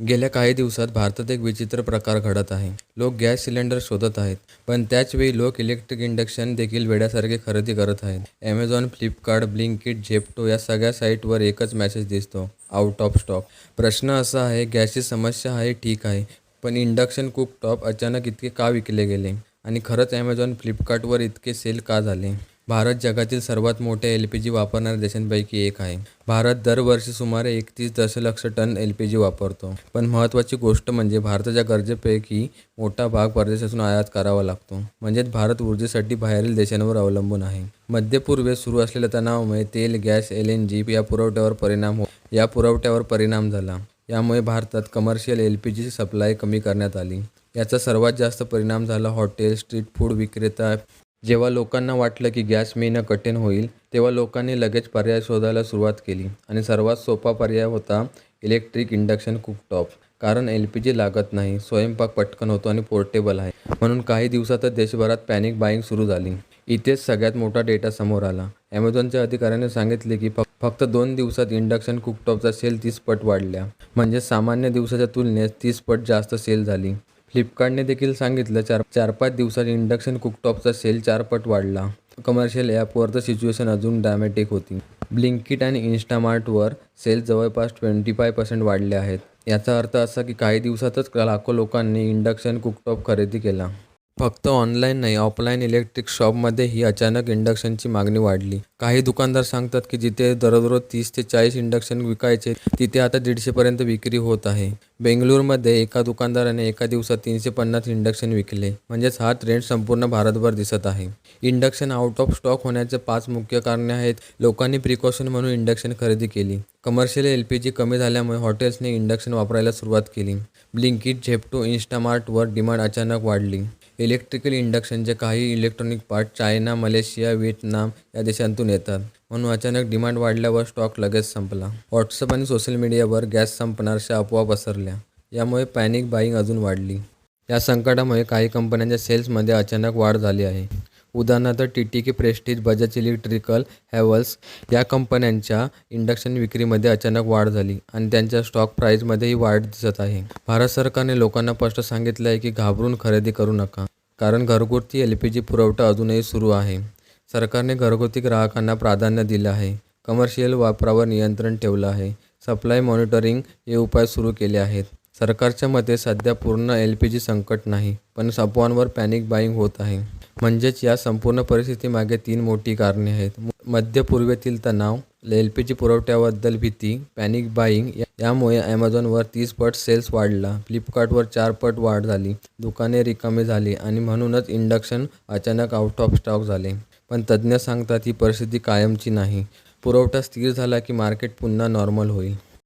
गेल्या काही दिवसात भारतात एक विचित्र प्रकार घडत आहे. लोक गॅस सिलेंडर शोधत आहेत, पण त्याच वेळी लोक इलेक्ट्रिक इंडक्शन देखील वेड्यासारखे खरेदी करत आहेत. ॲमेझॉन, फ्लिपकार्ट, ब्लिंकिट, झेप्टो या सगळ्या साईटवर एकच मेसेज दिसतो, आउट ऑफ स्टॉक. प्रश्न असा आहे, गॅसची समस्या आहे ठीक आहे, पण इंडक्शन कुकटॉप अचानक इतके का विकले गेले? आणि खरंच ॲमेझॉन, फ्लिपकार्टवर इतके सेल का झाले? भारत जगातील सर्वात मोठ्या LPG वापरणाऱ्या देशांपैकी एक आहे. भारत दरवर्षी सुमारे 31 दशलक्ष टन LPG वापरतो. पण महत्त्वाची गोष्ट म्हणजे भारताच्या गरजेपैकी मोठा भाग परदेशातून आयात करावा लागतो. म्हणजेच भारत ऊर्जेसाठी बाहेरील देशांवर अवलंबून आहे. मध्य पूर्वेत सुरू असलेल्या तणावामुळे तेल, गॅस, LNG या पुरवठ्यावर परिणाम झाला. यामुळे भारतात कमर्शियल LPG सप्लाय कमी करण्यात आली. याचा सर्वात जास्त परिणाम झाला हॉटेल, स्ट्रीट फूड विक्रेता. जेव्हा लोकांना वाटलं की गॅस मिळणं कठीण होईल, तेव्हा लोकांनी लगेच पर्याय शोधायला सुरुवात केली आणि सर्वात सोपा पर्याय होता इलेक्ट्रिक इंडक्शन कुकटॉप. कारण LPG लागत नाही, स्वयंपाक पटकन होतो आणि पोर्टेबल आहे. म्हणून काही दिवसातच देशभरात पॅनिक बाईंग सुरू झाली. इथेच सगळ्यात मोठा डेटा समोर आला. ॲमेझॉनच्या अधिकाऱ्याने सांगितले की फक्त 2 दिवसात इंडक्शन कुकटॉपचा सेल 30 पट वाढल्या. म्हणजे सामान्य दिवसाच्या तुलनेत 30 पट जास्त सेल झाली. फ्लिपकार्टने देखील सांगितलं 4-5 दिवसात इंडक्शन कुकटॉपचा सेल 4 पट वाढला. कमर्शियल ॲपवर तर सिच्युएशन अजून ड्रॅमॅटिक होती. ब्लिंकिट आणि इन्स्टामार्टवर सेल जवळपास 25% वाढले आहेत. याचा अर्थ असा की काही दिवसातच लाखो लोकांनी इंडक्शन कुकटॉप खरेदी केला. फक्त ऑनलाईन नाही, ऑफलाईन इलेक्ट्रिक शॉपमध्येही अचानक इंडक्शनची मागणी वाढली. काही दुकानदार सांगतात की जिथे दररोज 30 ते 40 इंडक्शन विकायचे, तिथे आता 150 पर्यंत विक्री होत आहे. बेंगळुरूमध्ये एका दुकानदाराने एका दिवसात 350 इंडक्शन विकले. म्हणजेच हा ट्रेंड संपूर्ण भारतभर दिसत आहे. इंडक्शन आउट ऑफ स्टॉक होण्याचे 5 मुख्य कारणे आहेत. लोकांनी प्रिकॉशन म्हणून इंडक्शन खरेदी केली. कमर्शियल LPG कमी झाल्यामुळे हॉटेल्सने इंडक्शन वापरायला सुरुवात केली. ब्लिंकिट, झेप्टो, इन्स्टामार्टवर डिमांड अचानक वाढली. इलेक्ट्रिकल इंडक्शनचे काही electronic part China, Malaysia, Vietnam या देशांतून येतात. म्हणून अचानक डिमांड वाढल्यावर स्टॉक लगेच संपला. व्हॉट्सअप आणि सोशल मीडियावर गॅस संपणारच्या अफवा पसरल्या. यामुळे पॅनिक बाईंग अजून वाढली. या संकटामुळे काही कंपन्यांच्या सेल्समध्ये अचानक वाढ झाली आहे. उदाहरणार्थ TTK प्रेस्टिज, बजाज इलेक्ट्रिकल, हॅव्हल्स या कंपन्यांच्या इंडक्शन विक्रीमध्ये अचानक वाढ झाली आणि त्यांच्या स्टॉक प्राईजमध्येही वाढ दिसत आहे. भारत सरकारने लोकांना स्पष्ट सांगितलं आहे की घाबरून खरेदी करू नका, कारण घरगुती LPG पुरवठा अजूनही सुरू आहे. सरकारने घरगुती ग्राहकांना प्राधान्य दिलं आहे. कमर्शियल वापरावर नियंत्रण ठेवलं आहे. सप्लाय मॉनिटरिंग हे उपाय सुरू केले आहेत. सरकारच्या मते सध्या पूर्ण LPG संकट नाही, पण अफवांवर पॅनिक बाईंग होत आहे. म्हणजेच या संपूर्ण परिस्थितीमागे 3 मोठी कारणे आहेत. मध्य पूर्वेतील तणाव, LPG पुरवठ्याबद्दल भीती, पॅनिक बाईंग. यामुळे ॲमेझॉनवर 30 पट सेल्स वाढला, फ्लिपकार्टवर 4 पट वाढ झाली, दुकाने रिकामी झाली आणि म्हणूनच इंडक्शन अचानक आउट ऑफ स्टॉक झाले. पण तज्ज्ञ सांगतात ही परिस्थिती कायमची नाही. पुरवठा स्थिर झाला की मार्केट पुन्हा नॉर्मल होईल.